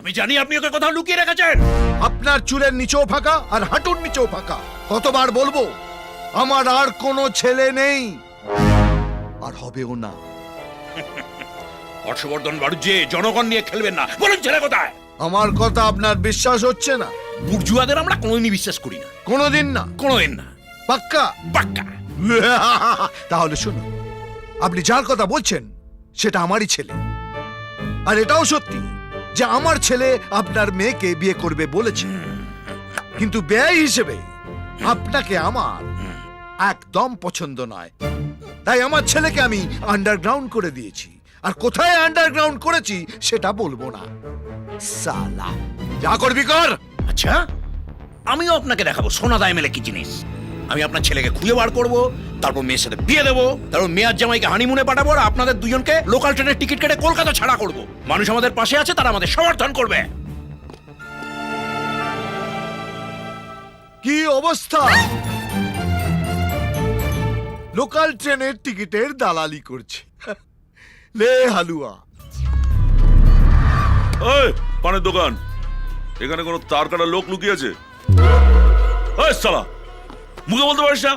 আমি জানি আপনি ওকে কোথাও লুকিয়ে রেখেছেন। আপনার চুলের নিচেও ফাঁকা আর হাঁটুর নিচেও ফাঁকা। কতবার বলবো আমার আর কোনো ছেলে নেই, আর হবেও না। হর্ষবর্ধন বাড়ুজ্জে, জনগণ নিয়ে খেলবেন না। বলুন ছেলে কোথায়? আমার কথা আপনার বিশ্বাস হচ্ছে না? বুর্জুয়াদের আমরা কোনোদিনই বিশ্বাস করি না। কোনোদিন না? কোনোদিন না। পাক্কা? পাক্কা। তাহলে শুনুন, আপনি যার কথা বলছেন সেটা আমারই ছেলে। আর এটাও সত্যি যে আমার ছেলে আপনার মেয়েকে বিয়ে করবে বলেছে, কিন্তু ব্যয় হিসেবে আপনাকে আমার একদম পছন্দ নয়। তাই আমার ছেলেকে আমি আন্ডারগ্রাউন্ড করে দিয়েছি। আর কোথায় আন্ডারগ্রাউন্ড করেছি সেটা বলবো না। সালা, যা করবি কর। আচ্ছা, আমিও আপনাকে দেখাবো সোনাদা এমএলএ কি জিনিস। আমি আপনার ছেলেকে খুঁজে বার করবো, তারপর মেয়ের সাথে বিয়ে দেবো, তারপর মেয়ার জামাইকে হানিমুনে পাঠাবো, আর আপনাদের দুজনকে লোকাল ট্রেনের টিকিট কেটে কলকাতা ছাড়া করব। মানুষ আমাদের পাশে আছে, তারা আমাদের সমর্থন করবে। কি অবস্থা! লোকাল ট্রেনের টিকিটের দালালি করছে। লে হালুয়া। ওই পানের দোকান, এখানে কোনো তার কাটা লোক লুকিয়ে আছে? ওই শালা, মুখে বলতে পারিস না?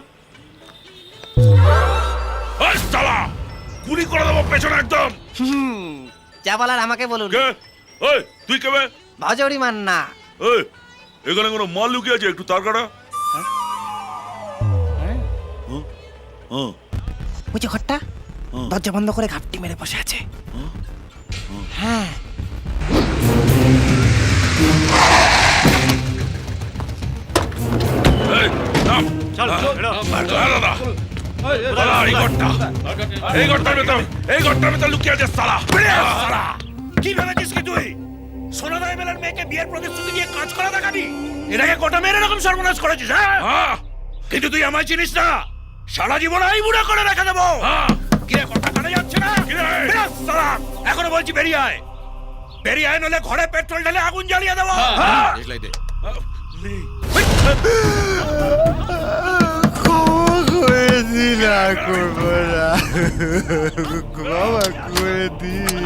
ওই শালা, গুলি করে দেবো পেছনে একদম। যা বলার আমাকে বলুন। কে? ওই তুই কে বে? ভাজড়ি মান না। ওই এখানে কোনো মাল লুকিয়ে আছে? একটু তার কাটা। ওই যে ঘরটা, দরজা বন্ধ করে ঘাপটি মেরে বসে আছে। হ্যাঁ, এই নাম দাদা, এই ঘরটার ভেতর লুকিয়ে আছে শালা। শালা, কি ভেবেছিস কি তুই? সোনাদা এমএলএর মেয়েকে বিয়ের প্রতিশ্রুতি দিয়ে কাজ করা দেখাবি? এটাকে গোটা মেয়ের এরকম সর্বনাশ করেছিস, হ্যাঁ? কিন্তু তুই আমায় চিনিস না। সারা জীবন এই বুড়া করে রেখে দেবো। কিরে, কথা কানে যাচ্ছে না? বেরো শালা, এখনো বলছি বেরিয়ে আয়। বেরিয়ে আয়, নইলে ঘরে পেট্রোল ঢেলে আগুন জ্বালিয়ে দেবো।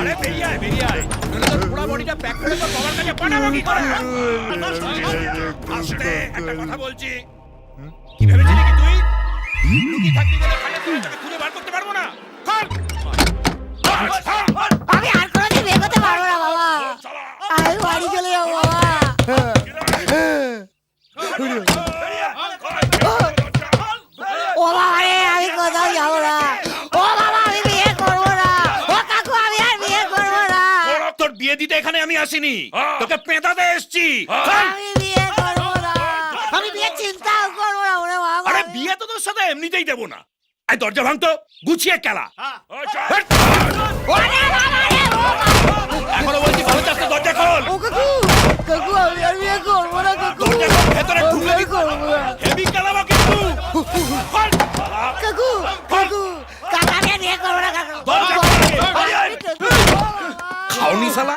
আরে বেরিয়ে আয়, বেরিয়ে আয়, নইলে তোর পুরো বডিটা প্যাক করে তোর বাবার কাছে পাঠাবো কি করে? আস্তে, একটা কথা বলছি। কি ভেবেছিলি কি তুই? লুকিয়ে থাকবি বলে খাটের তলায় তোকে খুঁজে বার করতে পারবো না? খোল! আমি আর কোনোদিন বিয়ে করতে পারবো না বাবা। আমি বাড়ি চলে যাবো বাবা। ও বাবা রে, আমি কোথাও যাবো না। ও বাবা, আমি বিয়ে করবো না। ও কাকু, আমি আর বিয়ে করবো না। তোর বিয়ে দিতে এখানে আমি আসিনি, তোকে পেঁদাতে এসছি। আমি বিয়ে করবো না। আমি বিয়ে চিন্তাও করবো না ওরে বাবা। আরে বিয়ে তো তোর সাথে এমনিতেই দেবো না। এই দরজা ভাঙতো, গুছিয়ে কেলা। ওরে বাবা রে, ও বাবা। এখনো বলছি ভালো চাচ্ছে, দরজা খোল। ও কাকু, কাকু আমি আর বিয়ে করবো না কাকু। দরজা খোল, ভেতরে আমি ঢুকে বিয়ে করবো না। হেভি কেলাবো কিন্তু। খোল। কাকু, কাকু, কাকু আমি আর বিয়ে করবো না কাকু। দরজা খোল। খাওনি শালা?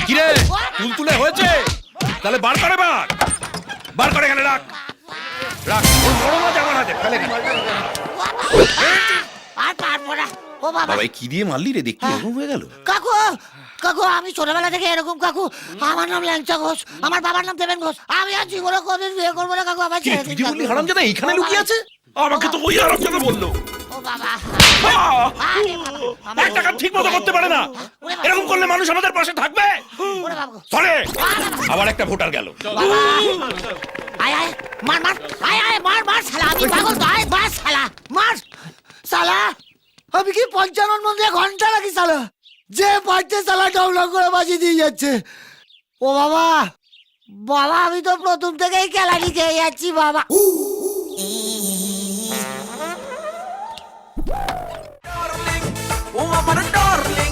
কিরে, তুলতুলে হয়েছে? তাহলে বার করে বার করে এখানে রাখ। রাখ, ওর বড় না জামা না দে, ফেলে দে। আর পারবো না। ও বাবা। বাবা, কি দিয়ে মারলি রে? দেখতে এরকম হয়ে গেল। কাকু, কাকু আমি ছোটবেলা থেকে এরকম কাকু। আমার নাম ল্যাংচা ঘোষ, আমার বাবার নাম দেবেন ঘোষ। আমি আর জীবনে কোনদিন বিয়ে করবো না কাকু। আমার কি ছেড়ে তুই দিন যে বললি কাকু। হারামজাদা এইখানে লুকিয়ে আছে? আমাকে তো ওই আরামজাদা বললো। ও বাবা। আরে বাবা, একটা কাজ ঠিক মতো করতে পারে না। এরকম করলে মানুষ আমাদের পাশে থাকবে? ওরে বাবা। চলে, আবার একটা ভোটার গেল। বাবা। আয় আয়, মার মার, আয় আয়, মার মার শালা, আমি পাগল তো, আয় মার শালা, মার শালা। আমি কি পঞ্চানন মন্দিরে ঘন্টা রাখি শালা? যে পারছে শালা ডাউলা করে বাজিয়ে দিয়ে যাচ্ছে। ও বাবা, বাবা আমি তো প্রথম থেকেই কেলানি খেয়ে যাচ্ছি বাবা। ও আমার ডার্লিং